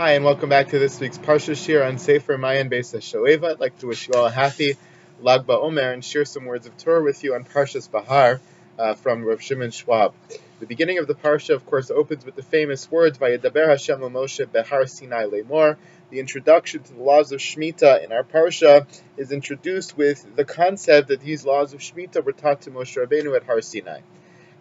Hi, and welcome back to this week's Parshat here on Sefer Maayan Beit Hashoeva. I'd like to wish you all a happy Lag BaOmer and share some words of Torah with you on Parshat Behar from Rav Shimon Schwab. The beginning of the Parsha, of course, opens with the famous words, Vayedaber Hashem Moshe Behar Sinai Lemor. The introduction to the laws of Shemitah in our Parsha is introduced with the concept that these laws of Shemitah were taught to Moshe Rabbeinu at Har Sinai.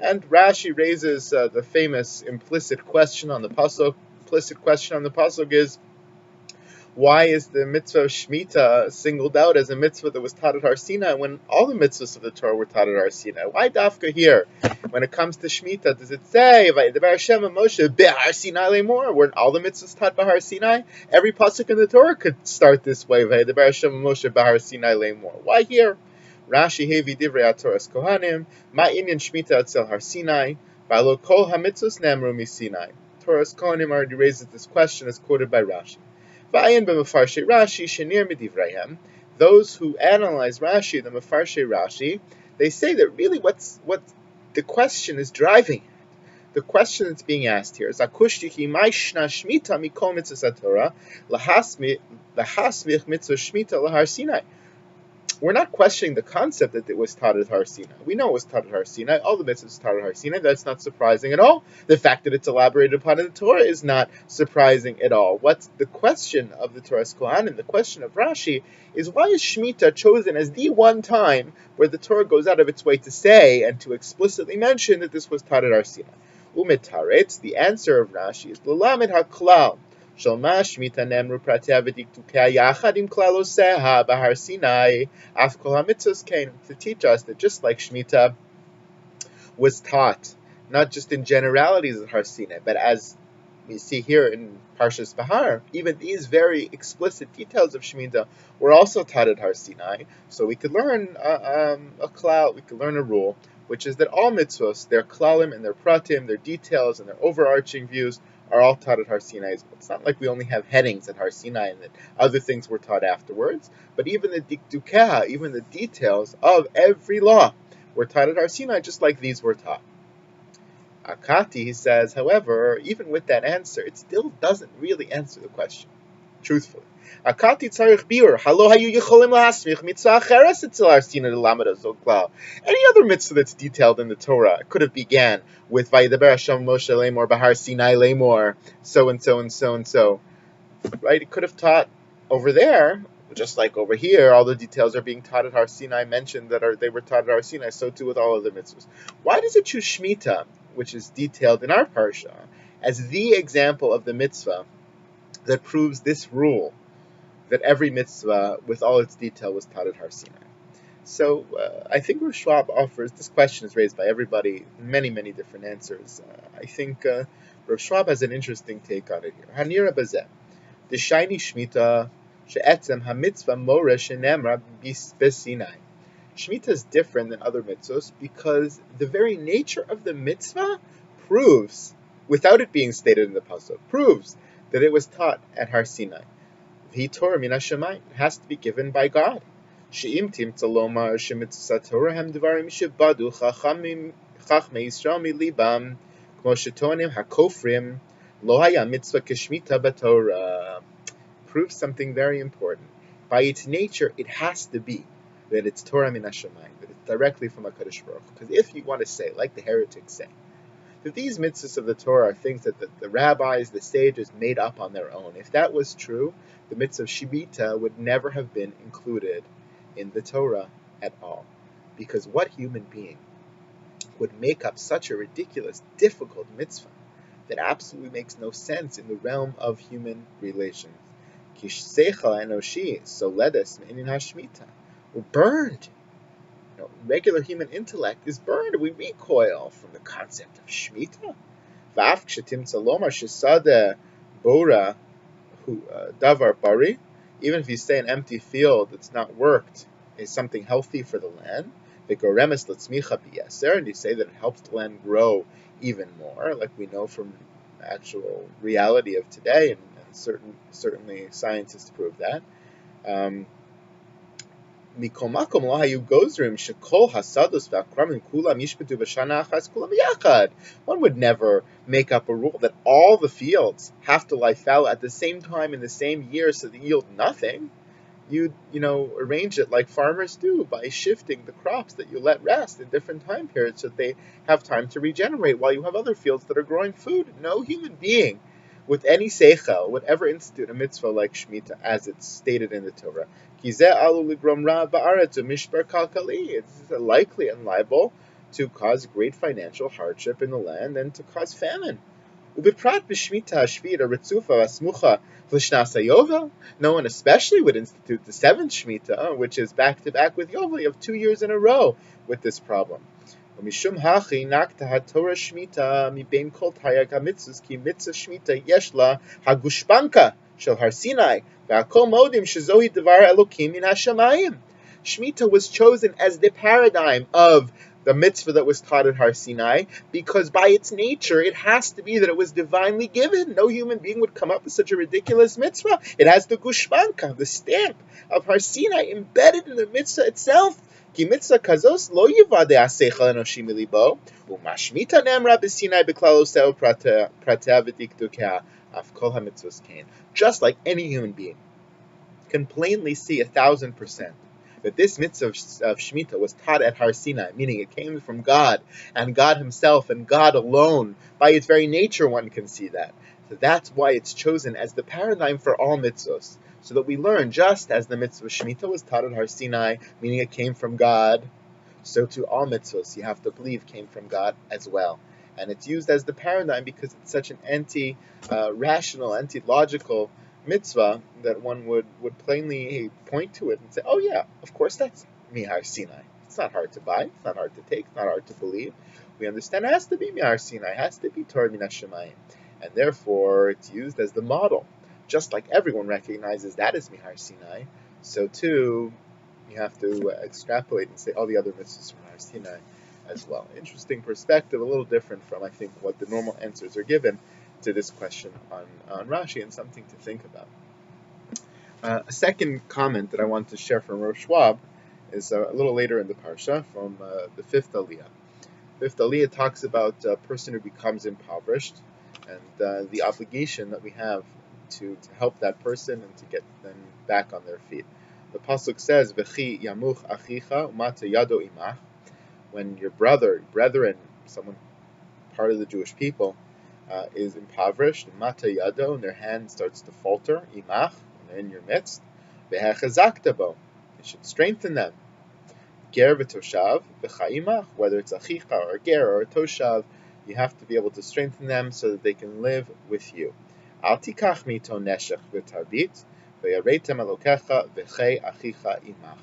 And Rashi raises the famous implicit question on the pasuk. Implicit question on the pasuk is, why is the mitzvah of Shemitah singled out as a mitzvah that was taught at Har Sinai when all the mitzvahs of the Torah were taught at Har Sinai? Why dafka here? When it comes to Shemitah, does it say Vayedaber Hashem Moshe Behar Sinai Lemor? Weren't all the mitzvahs taught by Har Sinai? Every pasuk in the Torah could start this way, Vayedaber Hashem Moshe Behar Sinai Lemor. Why here? Rashi hevi divrei Torahs Kohanim, ma inyan Shemitah atzel Har Sinai, v'alo kol hamitzvos nemru misinai. Torahs Kohanim already raises this question as quoted by Rashi. V'ayin b'mefarshe Rashi shenir midivreihem. Those who analyze Rashi, the mefarshe Rashi, they say that really what the question is driving at. The question that's being asked here is Akushtihi mai shna Shemitah mikol mitzvos Torah lahasmich mitzvah Shemitah lahar Sinai. We're not questioning the concept that it was taught at Har Sinai. We know it was taught at Har Sinai. All the mitzvahs taught at Har Sinai. That's not surprising at all. The fact that it's elaborated upon in the Torah is not surprising at all. What's the question of the Torah's Kohanim, the question of Rashi, is why is Shemitah chosen as the one time where the Torah goes out of its way to say and to explicitly mention that this was taught at Har Sinai? Umetaretz, the answer of Rashi is L'lamed HaKlal. Shalma Shemitah nemru pratea v'diktukea yachad im klaloseha b'Har Sinai af kol hamitzvos came to teach us that just like Shemitah was taught, not just in generalities at Har Sinai, but as we see here in Parshat Behar, even these very explicit details of Shemitah were also taught at Har Sinai. So we could learn a klal, we could learn a rule, which is that all mitzvos, their klalim and their pratim, their details and their overarching views, are all taught at Har Sinai as well. It's not like we only have headings at Har Sinai and that other things were taught afterwards, but even the dikdukah, even the details of every law were taught at Har Sinai, just like these were taught. Akati, he says, however, even with that answer, it still doesn't really answer the question, truthfully. Akati tzarich biur, halo hayu yicholim lahasmich mitzvah acheres etzel Har Sinai l'lamed hazot klal. Any other mitzvah that's detailed in the Torah could have began with Vayedaber Hashem Moshe Lemor Behar Sinai Lemor, so and so and so and so, right? It could have taught over there, just like over here, all the details are being taught at Har Sinai, mentioned that they were taught at Har Sinai, so too with all of the mitzvahs. Why does it choose Shemitah, which is detailed in our Parsha, as the example of the mitzvah that proves this rule, that every mitzvah with all its detail was taught at Har Sinai? So I think Rav Schwab offers, this question is raised by everybody, many, many different answers. I think Rav Schwab has an interesting take on it here. Hanira bazeh, the shiny Shemitah, she'etzem ha-mitzvah more shenemra b'Sinai. Shemitah is different than other mitzvahs because the very nature of the mitzvah proves, without it being stated in the pasuk, proves that it was taught at Har Sinai. V'hi Torah min hashamayim, it has to be given by God. She'im timtza lomar shemitzvot Torah hem dvarim shebadu chachmei Yisrael milibam kmo shetonim hakofrim lo haya mitzvah k'shmita b'Torah. Proves something very important. By its nature, it has to be that it's Torah min hashamayim, that it's directly from HaKadosh Baruch Hu. Because if you want to say, like the heretics say, that these mitzvahs of the Torah are things that the rabbis, the sages made up on their own, if that was true, the mitzvah of Shemitah would never have been included in the Torah at all. Because what human being would make up such a ridiculous, difficult mitzvah that absolutely makes no sense in the realm of human relations? Kish seichel enoshi soledes me'inin hashmita. We're burned. Regular human intellect is burned. We recoil from the concept of Shemitah. V'af kshetimtza lomar shesada bora davar bari. Even if you say an empty field that's not worked is something healthy for the land, v'goremes letzmicha b'yeser, and you say that it helps the land grow even more, like we know from actual reality of today, and certainly scientists prove that. Mikomakom lo hayu gozrim shekol hasados v'akramim kulam yishpetu b'shana achas kulam yachad. One would never make up a rule that all the fields have to lie fallow at the same time in the same year so they yield nothing. You arrange it like farmers do by shifting the crops that you let rest in different time periods so that they have time to regenerate while you have other fields that are growing food. No human being with any seichel would ever institute a mitzvah like Shemitah as it's stated in the Torah. It's likely and liable to cause great financial hardship in the land and to cause famine. ובפרט בשמיטה השביעית הרצופה והסמוכה לשנת היובל, no one especially would institute the seventh Shemitah, which is back-to-back with Yovel. You have 2 years in a row with this problem. ומשום הכי נקטה התורה שמיטה מבין כל תרי"ג המצוות, כי מצווה שמיטה יש לה הגושפנקה של הר סיני, והכל מודים שזוהי דבר אלוקים מן השמיים. Shemitah was chosen as the paradigm of the mitzvah that was taught at Har Sinai, because by its nature, it has to be that it was divinely given. No human being would come up with such a ridiculous mitzvah. It has the gushmanka, the stamp of Har Sinai embedded in the mitzvah itself. Ki mitzvah kazos lo yivade aseichel enoshi milibo, umashmita nemra b'Sinai b'klal oseo pratea v'dikdukea af kol hamitzvos kain. Just like any human being can plainly see 1,000% that this mitzvah of Shemitah was taught at Har Sinai, meaning it came from God, and God Himself, and God alone. By its very nature, one can see that. So that's why it's chosen as the paradigm for all mitzvahs, so that we learn, just as the mitzvah of Shemitah was taught at Har Sinai, meaning it came from God, so too all mitzvahs, you have to believe, came from God as well. And it's used as the paradigm because it's such an anti-rational, anti-logical mitzvah that one would plainly point to it and say, oh yeah, of course that's Mihar Sinai. It's not hard to buy, it's not hard to take, it's not hard to believe. We understand it has to be Mihar Sinai, it has to be Torah Min HaShamayim. And therefore it's used as the model. Just like everyone recognizes that is Mihar Sinai, so too you have to extrapolate and say all the other mitzvahs from Mihar Sinai as well. Interesting perspective, a little different from I think what the normal answers are given to this question on Rashi, and something to think about. A second comment that I want to share from Rosh Schwab is a little later in the Parsha, from the fifth Aliyah. Fifth Aliyah talks about a person who becomes impoverished, and the obligation that we have to help that person and to get them back on their feet. The pasuk says, "V'chi yamuch achicha umata yado imach." When your brethren, someone part of the Jewish people, is impoverished, and mata yado, and their hand starts to falter, imach, and they're in your midst, behar chazakta bo, you should strengthen them. Ger v'toshav v'chayimach, whether it's achicha or a ger or a toshav, you have to be able to strengthen them so that they can live with you. Al tikach mito neshech v'tarbit, v'yareitem elokecha v'chei achicha imach.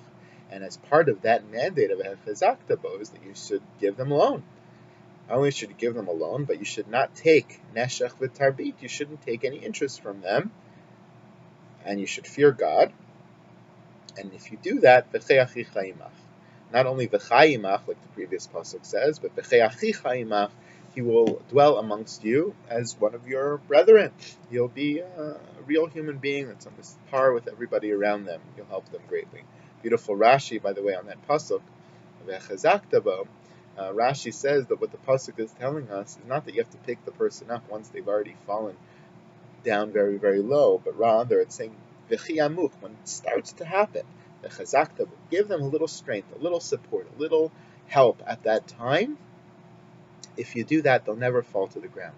And as part of that mandate of behar chazakta bo is that you should give them a loan. Not only should you give them a loan, but you should not take neshech v'tarbit. You shouldn't take any interest from them, and you should fear God. And if you do that, v'chei achicha imach. Not only v'chai imach, like the previous pasuk says, but v'chei achicha imach, he will dwell amongst you as one of your brethren. You'll be a real human being that's on this par with everybody around them. You'll help them greatly. Beautiful Rashi, by the way, on that pasuk, v'chazakta bo. Rashi says that what the pasuk is telling us is not that you have to pick the person up once they've already fallen down very, very low, but rather it's saying v'chi yamuk, when it starts to happen, v'chazakta, give them a little strength, a little support, a little help at that time. If you do that, they'll never fall to the ground.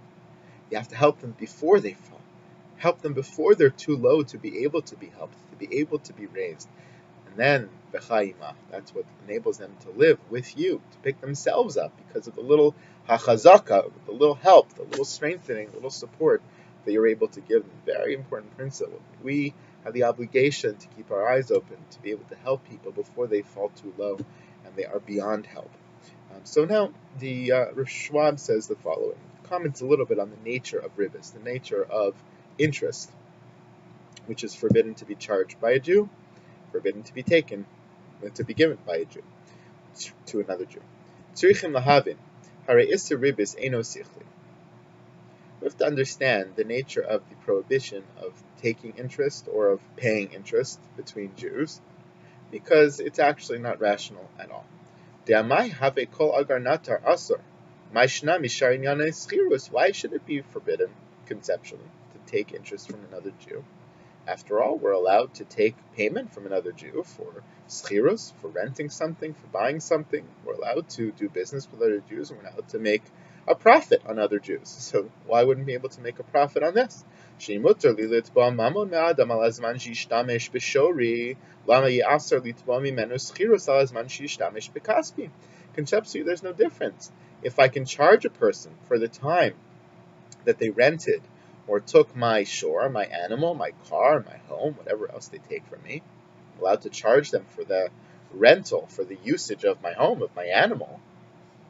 You have to help them before they fall. Help them before they're too low to be able to be helped, to be able to be raised. And then, v'chayimach, that's what enables them to live with you, to pick themselves up, because of the little hachazaka, the little help, the little strengthening, the little support that you're able to give them. Very important principle. We have the obligation to keep our eyes open, to be able to help people before they fall too low and they are beyond help. So now, the Rosh Schwab says the following, comments a little bit on the nature of ribis, the nature of interest, which is forbidden to be charged by a Jew, forbidden to be taken, to be given by a Jew to another Jew. Tzrichim lahavin, hare issa ribis eno sichli. We have to understand the nature of the prohibition of taking interest or of paying interest between Jews. because it's actually not rational at all. De'amai have kol agar natar asur. Maishna mishar inyanei schirus. Why should it be forbidden, conceptually, to take interest from another Jew? After all, we're allowed to take payment from another Jew for schirus, for renting something, for buying something. We're allowed to do business with other Jews, and we're allowed to make a profit on other Jews. So why wouldn't we be able to make a profit on this? Conceptually, there's no difference. If I can charge a person for the time that they rented or took my shore, my animal, my car, my home, whatever else they take from me, I'm allowed to charge them for the rental, for the usage of my home, of my animal.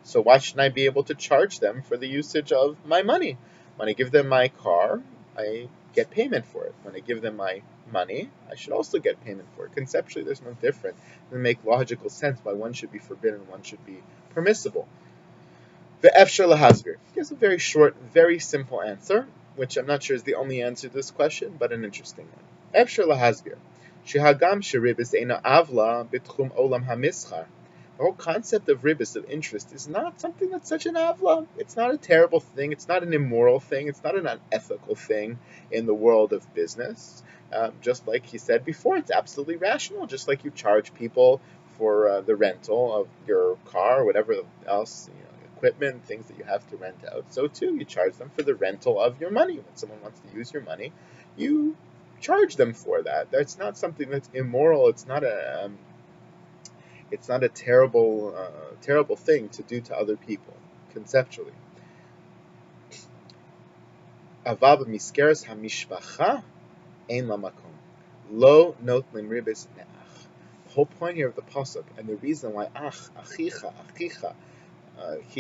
So why shouldn't I be able to charge them for the usage of my money? When I give them my car, I get payment for it. When I give them my money, I should also get payment for it. Conceptually, there's no difference. It doesn't make logical sense why one should be forbidden and one should be permissible. Ve'efshar lahasbir gives a very short, very simple answer, which I'm not sure is the only answer to this question, but an interesting one. Efshar lahasbir. Shehagam sheribis eina avla bitchum olam hamischar. The whole concept of ribis, of interest, is not something that's such an avla. It's not a terrible thing. It's not an immoral thing. It's not an unethical thing in the world of business. Just like he said before, it's absolutely rational. Just like you charge people for the rental of your car or whatever else, equipment, things that you have to rent out. So too, you charge them for the rental of your money. When someone wants to use your money, you charge them for that. That's not something that's immoral. It's not a terrible thing to do to other people, conceptually. Avab miskeres hamishpacha ein lamakom lo notlim ribis ne'ach. The whole point here of the pasuk, and the reason why achicha, ki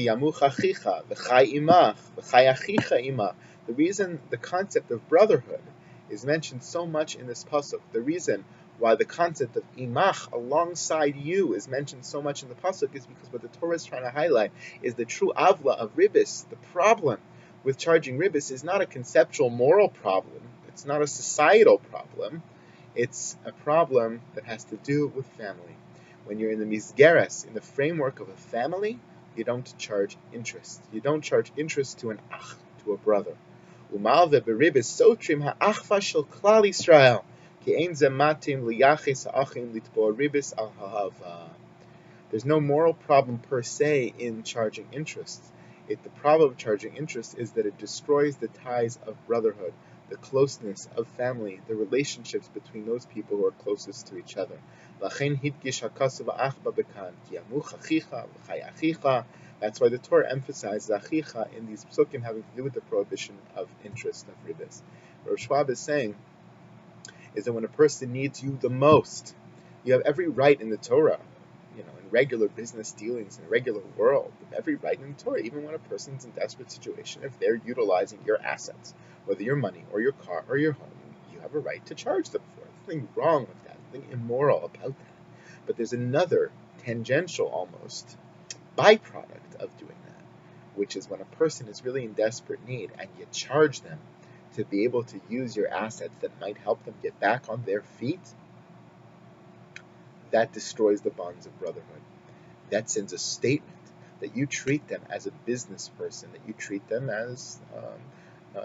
yamuch achicha, v'chai imach, v'chai achicha imach. The reason the concept of brotherhood is mentioned so much in this pasuk, the reason why the concept of imach, alongside you, is mentioned so much in the pasuk is because what the Torah is trying to highlight is the true avla of ribis. The problem with charging ribis is not a conceptual moral problem. It's not a societal problem. It's a problem that has to do with family. When you're in the misgeres, in the framework of a family, you don't charge interest. You don't charge interest to an ach, to a brother. Umal ve'beribis sotrim ha'achva shel klal Yisrael. There's no moral problem per se in charging interest. The problem of charging interest is that it destroys the ties of brotherhood, the closeness of family, the relationships between those people who are closest to each other. That's why the Torah emphasizes achicha in these psukim having to do with the prohibition of interest, of ribis. Rosh Schwab is saying is that when a person needs you the most, you have every right in the Torah, in regular business dealings, in a regular world, you have every right in the Torah, even when a person's in a desperate situation, if they're utilizing your assets, whether your money or your car or your home, you have a right to charge them for it. There's nothing wrong with that, nothing immoral about that. But there's another tangential, almost, byproduct of doing that, which is when a person is really in desperate need and you charge them to be able to use your assets that might help them get back on their feet, that destroys the bonds of brotherhood. That sends a statement that you treat them as a business person, that you treat them as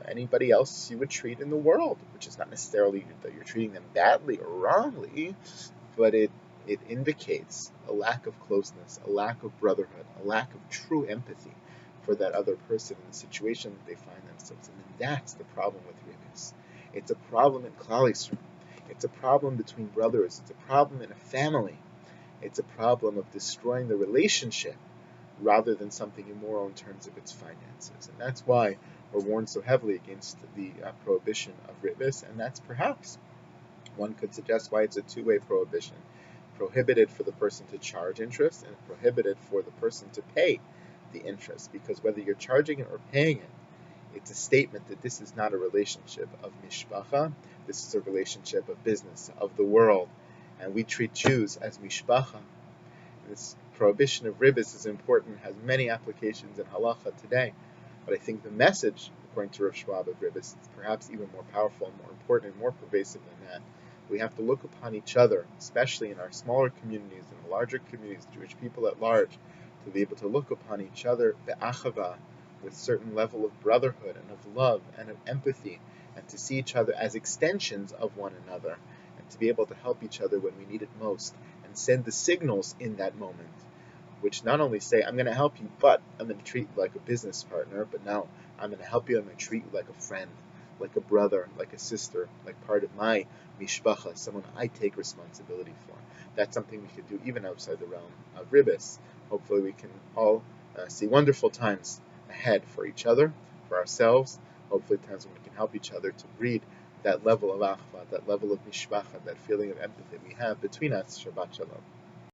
anybody else you would treat in the world, which is not necessarily that you're treating them badly or wrongly, but it indicates a lack of closeness, a lack of brotherhood, a lack of true empathy for that other person in the situation that they find themselves in. And that's the problem with ribis. It's a problem in Klal Yisrael. It's a problem between brothers. It's a problem in a family. It's a problem of destroying the relationship rather than something immoral in terms of its finances. And that's why we're warned so heavily against the prohibition of ribis, and that's perhaps, one could suggest, why it's a two-way prohibition. Prohibited for the person to charge interest and prohibited for the person to pay the interest, because whether you're charging it or paying it, it's a statement that this is not a relationship of mishpacha, this is a relationship of business, of the world, and we treat Jews as mishpacha. This prohibition of ribis is important, has many applications in halacha today, but I think the message, according to Rav Schwab, of ribis is perhaps even more powerful and more important and more pervasive than that. We have to look upon each other, especially in our smaller communities and the larger communities, Jewish people at large, to be able to look upon each other be'achava, with certain level of brotherhood and of love and of empathy, and to see each other as extensions of one another, and to be able to help each other when we need it most, and send the signals in that moment, which not only say, I'm going to help you, but I'm going to treat you like a business partner, but no, I'm going to help you, I'm going to treat you like a friend, like a brother, like a sister, like part of my mishpacha, someone I take responsibility for. That's something we could do even outside the realm of ribbis. Hopefully we can all see wonderful times ahead for each other, for ourselves, hopefully times when we can help each other to breed that level of achva, that level of mishpacha, that feeling of empathy we have between us. Shabbat Shalom.